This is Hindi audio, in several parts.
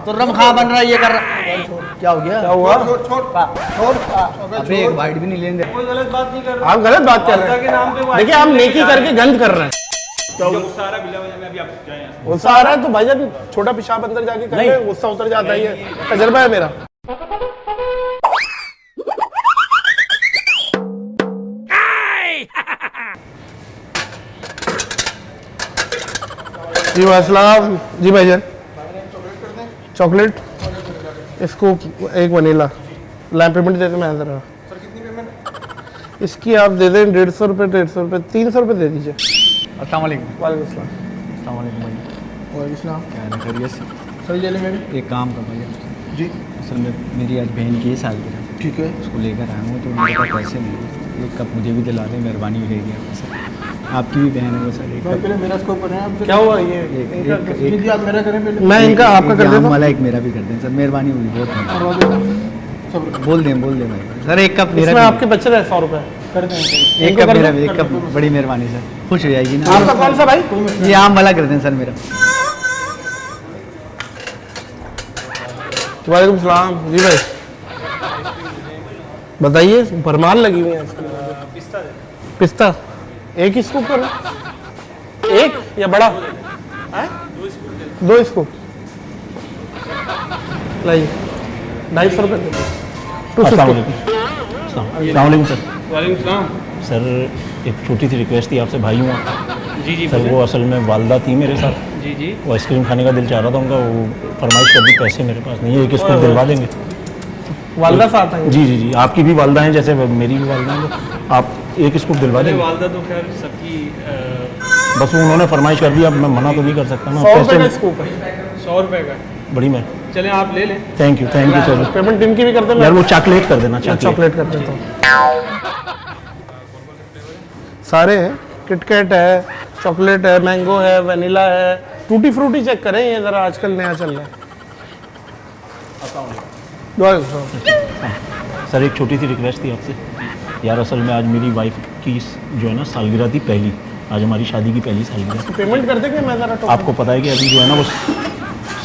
तो रमखा बन रहा है, ये कर रहा। क्या हो गया? क्या हुआ? अबे एक बाइट भी नहीं लेंगे। कोई गलत बात नहीं कर रहे। आप गलत बात कर रहे हैं। देखिए हम नेकी करके गंद कर रहे हैं। गुस्सा आ रहा है तो भाईजान छोटा पेशाब अंदर जाके कर ले, गुस्सा उतर जाता है। ये तजर्बा है मेरा। जी वासलाम जी भाईजान, चॉकलेट इसको एक वनीला। लैंप पेमेंट देते मैं जरा। सर कितनी पेमेंट? इसकी आप दे दें 150 रुपये, 150 रुपये, 300 रुपये दे दीजिए। अस्सलाम वालेकुम। वालेकुम सलाम। अस्सलाम वालेकुम भाई। वालेकुम सलाम। क्या है खैरियत से? सर ये ले मेरे। एक काम कर भैया जी असल में मेरी आज बहन की सालगिरह, ठीक है। उसको लेकर आया हूँ तो मेरे पास पैसे नहीं है। एक कप मुझे भी दिला दें, मेहरबानी मिलेगी आपसे। आपकी भी बहन है वो सर। एक कप पहले मेरा स्कोप करें आप। क्या हुआ ये? एक आप मेरा करें पहले। मैं इनका आपका कर देता हूं। वाला एक मेरा भी कर दें सर, मेहरबानी होगी बहुत। बोल दें भाई सर। एक कप मेरा इसमें आपके बच्चे रहे 100 रुपये कर दें। एक कप मेरा भी, एक कप। बड़ी मेहरबानी सर, खुश हो जाएगी ना। आपका कौन सा भाई? ये आम वाला कर दें सर मेरा। वालेकुम सलाम जी भाई, बताइए। भरमार लगी हुई है इसकी। पिस्ता एक ही स्कूप करो। एक या बड़ा? दो स्कूप लाइए। 250 रुपये। अस्सलाम वालेकुम सर। वालेकुम सलाम। सर एक छोटी सी रिक्वेस्ट थी आपसे, भाई हूँ आप। जी जी सर वो असल में वालदा थी मेरे साथ, जी जी। वो आइसक्रीम खाने का दिल चाह रहा था उनका, वो फरमाइश कर दी, पैसे मेरे पास नहीं है, एक स्कूप दिलवा देंगे। वालदा साथ हैं? जी जी जी, आपकी भी वालदा हैं जैसे मेरी भी वालदा हैं, तो आप एक स्कूप दिलवा देंगे। वालदा तो खैर सबकी। बस वो उन्होंने फरमाइश कर दी, अब मैं मना तो नहीं कर सकता ना। 100 रुपये का स्कूप है। 100 रुपये का। बड़ी मैं चले आप ले लें। Thank you sir. पेमेंट इनकी भी कर देना यार वो चॉकलेट कर देना, चॉकलेट कर देता हूँ। सारे हैं, किटकैट है, चॉकलेट है, मैंगो है, वनीला है, टूटी फ्रूटी चेक करें, ये ज़रा आजकल नया चल रहा है। सर एक छोटी सी रिक्वेस्ट थी आपसे यार, असल में आज मेरी वाइफ की जो है ना सालगिरह थी पहली, आज हमारी शादी की पहली सालगिरह। पेमेंट कर देंगे मैं ज़रा। आपको पता है कि अभी जो है ना वो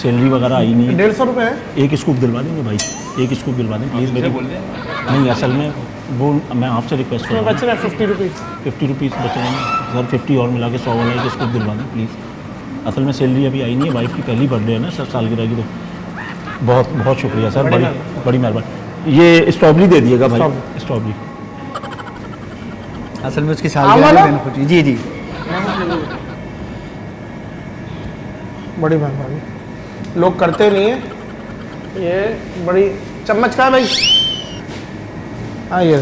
सैलरी वगैरह आई नहीं है। 150 रुपये है। एक स्कूप दिलवा देंगे भाई, एक स्कूप दिलवा दें प्लीज़ मेरी। नहीं असल में वो मैं आपसे रिक्वेस्ट कर रहा हूँ। बच रहा है 50 रुपीज़। 50 रुपीज़ बचे हैं सर, 50 और मिला के 100 वाला एक स्कूप दिलवा दें प्लीज़। असल में सैलरी अभी आई नहीं है, वाइफ की पहली बर्थडे है ना सर, सालगिरह की, तो बहुत बहुत शुक्रिया सर, बड़ी मेहरबानी। ये स्ट्रॉबेरी दे दिएगा भाई, स्ट्रॉबेरी। असल में उसकी सालगिरह। जी जी बड़ी मेहरबानी। लोग करते नहीं है ये। बड़ी चम्मच का है भाई। हाँ ये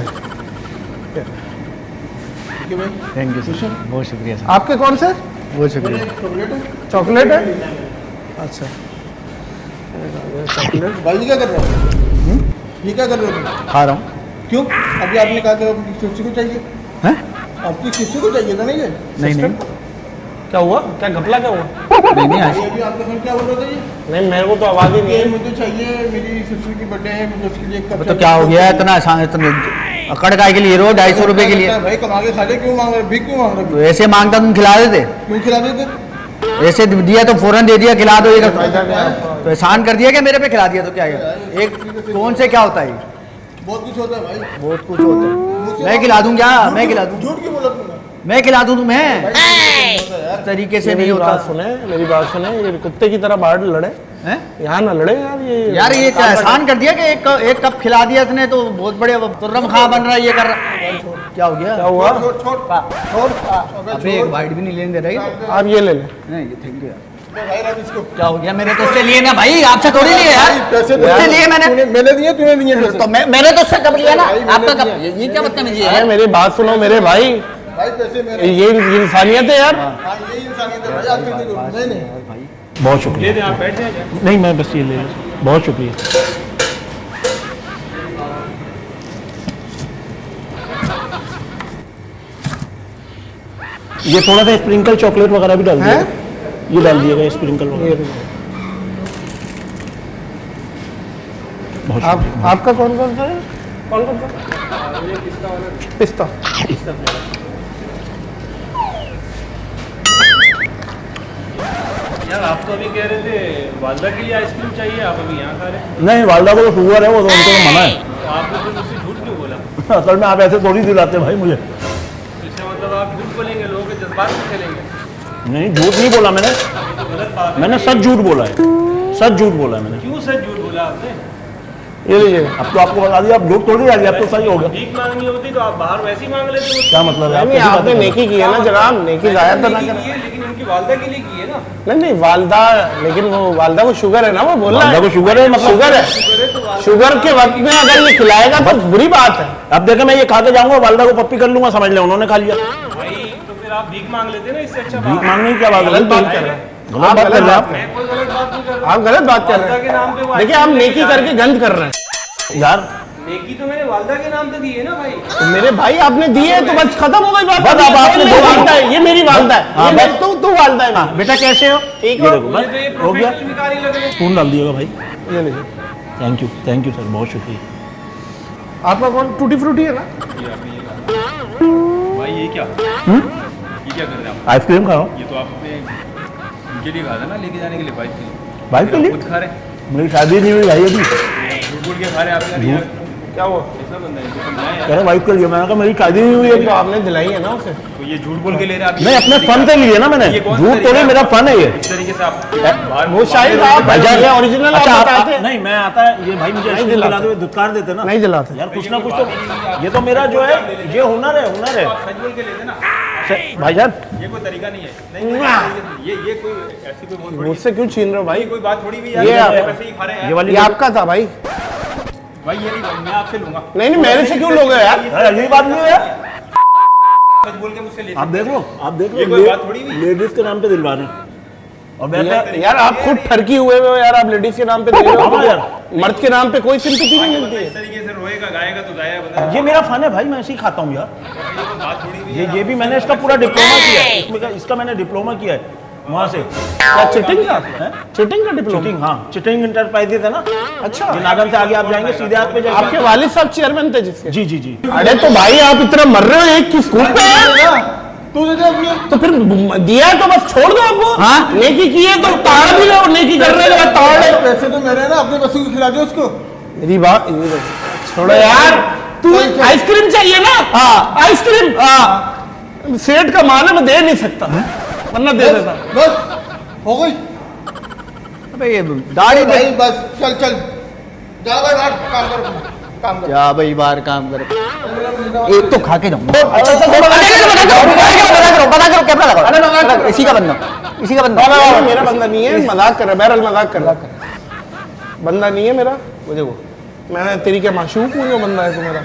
थैंक यू सर, बहुत शुक्रिया सर। आपके कौन से? बहुत शुक्रिया। चॉकलेट है। अच्छा चॉकलेट। भाई क्या कर रहे हो? ये क्या कर रहे हो? खा रहा हूँ। क्यों? अभी आपने कहा कि आपकी किसी को चाहिए। हैं? आपकी किसी को चाहिए था ना ये? नहीं क्या हुआ? क्या घपला क्या हुआ? नहीं आज अभी आपका फोन क्या बोल रहा था ये? नहीं मेरे को तो आवाज़ ही नहीं ये है। मुझे चाहिए, मेरी सिस्टर की बर्थडे है, मुझे उसके लिए एक कप तो क्या हो गया इतना आसान, इतना अकड़ काय के लिए रो 250 रुपये के लिए? भाई कमा के खा ले, क्यों मांग रहे? भीख क्यों मांग रहे? तो ऐसे मांगता तुम खिला देते? क्यों खिला देते? ऐसे दिया तो फौरन दे दिया, खिला दो। ये तो एहसान कर दिया क्या मेरे पे? खिला दिया तो क्या है? एक कौन से क्या होता है? बहुत कुछ होता है भाई, बहुत कुछ होता है। मैं खिला दूं क्या? मैं खिला दूं? झूठ क्यों बोला तुमने? मैं खिला दूं तुम्हें? इस तरीके से नहीं मेरी होता। बात सुने, मेरी बात सुने। ये कुत्ते की तरह बाहर लड़े, हैं? यहाँ ना लड़े यार। ये क्या एहसान कर दिया कि एक कप खिला दिया इसने तो बहुत बड़े तुर्रम खा बन रहा है, ये कर रहा। क्या हो गया? क्या हुआ? अबे एक बाइट भी नहीं लेने दे रही। आप ये ले लें। नहीं थैंक यू। भाई रात इसको क्या हो गया? मेरे तो उससे लिए ना भाई, आपसे थोड़ी लिए यार। पैसे उससे लिए मैंने मैंने दिए, तूने दिए पैसे। तो मैंने तो उससे कब लिया ना? भाई, आपका मैंने कब? ये क्या बदतमीजी है? अरे मेरी बात सुनो मेरे भाई, भाई पैसे मेरे। ये इंसानियत है यार। हाँ ये इंसानियत है भाई, आजकल की लोग नहीं। बहुत शुक्रिया। आप बैठ जाए। नहीं मैं बस ये ले, बहुत शुक्रिया। ये थोड़ा सा स्प्रिंकल चॉकलेट वगैरह भी डाल दिएगा, ये डाल दिएगा स्प्रिंकल वगैरह। बहुत शुक्रिया। आपका कौन सा है? कौन सा? पिस्ता। यार आप तो अभी कह रहे थे वालदा के लिए आइसक्रीम चाहिए, आप अभी यहाँ खा रहे हैं। नहीं, वालदा को तो शुगर है, वो तो उनको तो मना है। तो आपने फिर मुझसे झूठ क्यों बोला? असल में आप ऐसे थोड़ी दिलाते भाई मुझे। इससे मतलब आप झूठ बोलेंगे, लोगों के जज्बात से खेलेंगे। नहीं, झूठ नहीं बोला मैंने, ये तो गलत बात है। मैंने सच झूठ बोला है, सच झूठ बोला है मैंने। क्यों सच झूठ बोला आपने? ये लीजिए। अब तो आपको बता दिया, अब झूठ थोड़ी आ गया, अब तो सही हो गया। भीख मांगनी होती तो आप बाहर वैसे ही मांग लेते। क्या मतलब है? नहीं, आपने नेकी की है ना जनाब, नेकी जाया तो ना नेकी करें। की है, लेकिन उनकी वालदा के लिए की है ना। नहीं नहीं, वालदा, लेकिन वो वालदा को शुगर है ना, वो बोल रहा वालदा है को शुगर है, मतलब शुगर है। शुगर है तो वालदा शुगर के वक्त में अगर ये खिलाएगा तो बुरी बात है। अब देखे मैं ये खा के जाऊंगा, वालदा को पप्पी कर लूंगा, समझ ले उन्होंने खा लिया। भाई तो फिर आप भीख मांग लेते ना, इससे अच्छा भीख बात। मांगने की क्या बात है? गलत बात कर रहे हैं, गलत आप बात कर गलत रहे हैं बात आप। कर रहे हैं। मैं कोई गलत बात नहीं कर रहा। आप गलत बात कर वालदा रहे के नाम पे वो हैं। देखिए, आप आइसक्रीम नेकी लेके करके गंद कर रहे हैं। यार नेकी तो मैंने वालदा के नाम पे दी है ना भाई। तो मेरे भाई आपने दिए तो बस खत्म हो गई बात। बस अब आपने ये दो वालदा है, ये मेरी वालदा है, हाँ, ये बस। मेरी- तू वालदा है मेरी। बेटा कैसे हो? ठीक ये हो? देखो, मुझे तो ये बस हो गया। प्रोफेशनल भिखारी लग रहे हैं। स्पून डाल दिएगा भाई। ये लीजिए। थैंक यू सर, बहुत शुक्रिया। आपका कौन टूटी फ्रूटी है ना? भाई ये क्या कर रहे हैं आप? आइसक्रीम खा रहा हूँ। ये तो आपने उनके लिए कहा था ना, लेके जाने के लिए बाइक के लिए। बाइक के फिर आप लिए? खुद खा रहे हैं। मेरी शादी नहीं हुई भाई अभी। झूठ बोल के खा रहे हैं आप यार। क्या हुआ? ऐसा बंदा है, इनको समझाएं कह यार। रहे वाइफ के लिए, मैंने कहा मेरी शादी नहीं हुई ये अभी। तो आपने दिलाई है ना उसे। तो ये झूठ बोल के ले रहे हैं आप। नहीं, अपने फन से लिए ना मैंने, ये कौन सा झूठ तरीका थोड़ी, है? मेरा फन है ये। इस तरीके से आप बाहर वो शायद आप भाईजान, ये ओरिजिनल आप अच्छा, बताए थे। नहीं मैं आता है ये भाई मुझे आइसक्रीम दिलाते। दिला दो, दुत्कार देते ना। नहीं दिलाते। यार कुछ ना कुछ तो, ये तो मेरा जो है ये हुनर है, हुनर है आप सच बोल के लेते ना। भाईजान। ये कोई तरीका नहीं है। नहीं, ये कोई ऐसी कोई बात थोड़ी मुझसे क्यों छीन रहे हो भाई? कोई बात थोड़ी भी ये यार। आप- पैसे ही खा रहे हैं ये वाली ये आपका था भाई। भाई। ये नहीं भाई, मैं आपसे लूंगा। नहीं नहीं, मेरे से क्यों लोगे यार? यही बात नहीं है यार। सच बोल के मुझसे ले आप देख लो, आप देख लो, ये कोई बात थोड़ी हुई। लेडीज के नाम पे दिलवा रहे हैं। और मैं यार आप खुद ठरकी हुए हो यार, आप लेडीज के नाम पे दे रहे हो हाँ यार। मर्द के नाम पे कोई सिंपैथी नहीं मिलती इस है। तरीके से रोएगा गाएगा तो जाएगा बता। ये मेरा फन है भाई, मैं ऐसे ही खाता हूँ यार। ये कोई बात थोड़ी हुई ये भी मैंने इसका पूरा डिप्लोमा किया है, इसमें का इसका मैंने डिप्लोमा किया है वहाँ से। क्या चिटिंग का? चिटिंग का डिप्लोमा? चिटिंग, हाँ, चिटिंग इंटरप्राइजेज है ना। अच्छा, नागन से आगे आप जाएंगे, सीधे हाथ पे जाएंगे। आपके वालिद साहब चेयरमैन थे जिसके? जी जी जी। अरे तो भाई आप इतना मर रहे हो एक की स्कूल पे, तू दे दे अपनी। तो फिर दिया है तो बस छोड़ दो आपको। हाँ? नेकी की है तो ताड़ भी रहो, नेकी कर रहे हो ताड़ रहे हो। पैसे तो मेरे हैं ना, अपने बच्चों को खिला दे उसको। मेरी बात छोड़ो यार, तू आइसक्रीम चाहिए ना? हाँ आइसक्रीम, हाँ सेठ का माल है, मैं दे नहीं सकता वरना दे देता। बस हो गई अबे ये दाढ़ी पे भाई, बस चल चल जा भाई बाहर, काम कर अपना, काम कर। जा भाई बाहर काम कर। मेरा महीना एक तो खा के जाऊंगा। अरे मजाक कर रहा इसी का बंदा, इसी का बंदा। है, मेरा बंदा नहीं है, मजाक कर रहा है, बहरहाल मजाक कर रहा है। बंदा नहीं है मेरा, वो देखो मैं तेरी क्या माशूक हूँ जो बंदा है तू मेरा?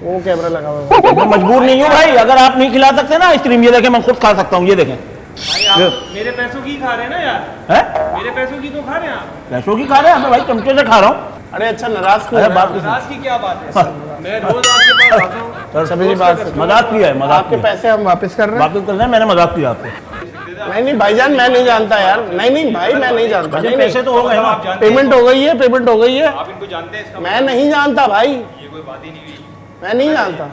वो कैमरा लगा हुआ है। मैं मजबूर नहीं हूँ भाई, अगर आप नहीं खिला सकते ना आइसक्रीम, ये देखें मैं खुद खा सकता हूँ, ये देखें। भाई आप मेरे पैसों की खा रहे हैं ना यार। है मेरे पैसों की तो खा रहे हैं आप। पैसों की खा रहे हैं, मैं भाई चमचे से खा रहा हूँ। अरे अच्छा, नाराज क्यों अरे हो बात रहे कुछ नाराज की क्या बात है? मैं रोज आपके पास आता हूँ। हैं? सब मेरी बात सुनो। मजाक किया है, आपके मजाक किया है। पैसे हम वापस कर रहे हैं। वापस कर रहे हैं, मैंने मजाक किया आपसे। नहीं नहीं भाईजान, मैं नहीं जानता यार, नहीं नहीं भाई मैं नहीं जानता। मुझे नहीं, पैसे तो हो गए ना। आप जानते हैं, पेमेंट हो गई है, पेमेंट हो गई है। आप इनको जानते हैं इसका मैं नहीं जानता भाई, ये कोई बात ही नहीं हुई। मैं नहीं जानता।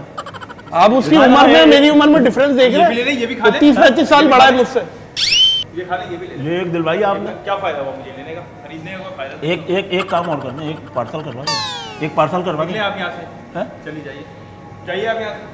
आप उसकी उम्र में मेरी उम्र में डिफरेंस देख ये भी ले रहे लें, ये भी खा हैं? लें। 30-35 साल बड़ा है मुझसे। ये खा लें, ये भी ले लें। ये एक दिलवाई आपने। क्या फायदा हुआ मुझे लेने का? खरीदने का कोई फायदा एक एक एक काम और करना, एक पार्सल करवा दो, एक पार्सल करवा निकले दो। आप यहाँ से। हैं? चलिए जाइए, जाइए आप यहाँ से।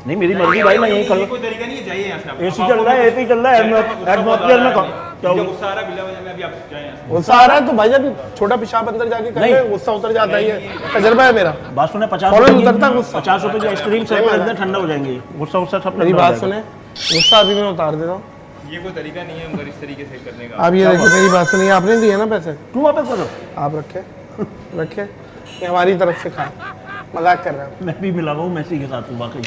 नहीं मेरी मर्जी भाई, मैं यही ये कर कोई तरीका नहीं है, जाइए यहाँ से आप। एसी चल रहा है, एसी चल रहा है, एटमॉस्फेयर में क्या मुझे होगा? गुस्सा आ रहा है, बिल्ला बजा में अभी आप जाएं यहाँ से। गुस्सा आ रहा है तो भाईजान छोटा पेशाब अंदर जाके कर नहीं। ले, गुस्सा उतर जाता है, ये तजर्बा है मेरा। बात सुने, 50 फौरन रुपए उतरता गुस्सा। 50 रुपए की आइसक्रीम सर पे रख दें, ठंडा हो जाएंगे। गुस्सा गुस्सा सब मेरी ठंडा हो बात जाएगा। सुने, गुस्सा अभी मैं उतार देता हूँ। ये कोई तरीका नहीं है मगर इस तरीके से करने का। आप ये देखिए, मेरी बात सुनिए, आपने दिए ना पैसे, क्यों वापस करो? आप रखे रखे, ये हमारी तरफ से खाए, मजाक कर रहे हैं। मैं भी मिला हुआ हूँ मैसी के साथ, वाकई।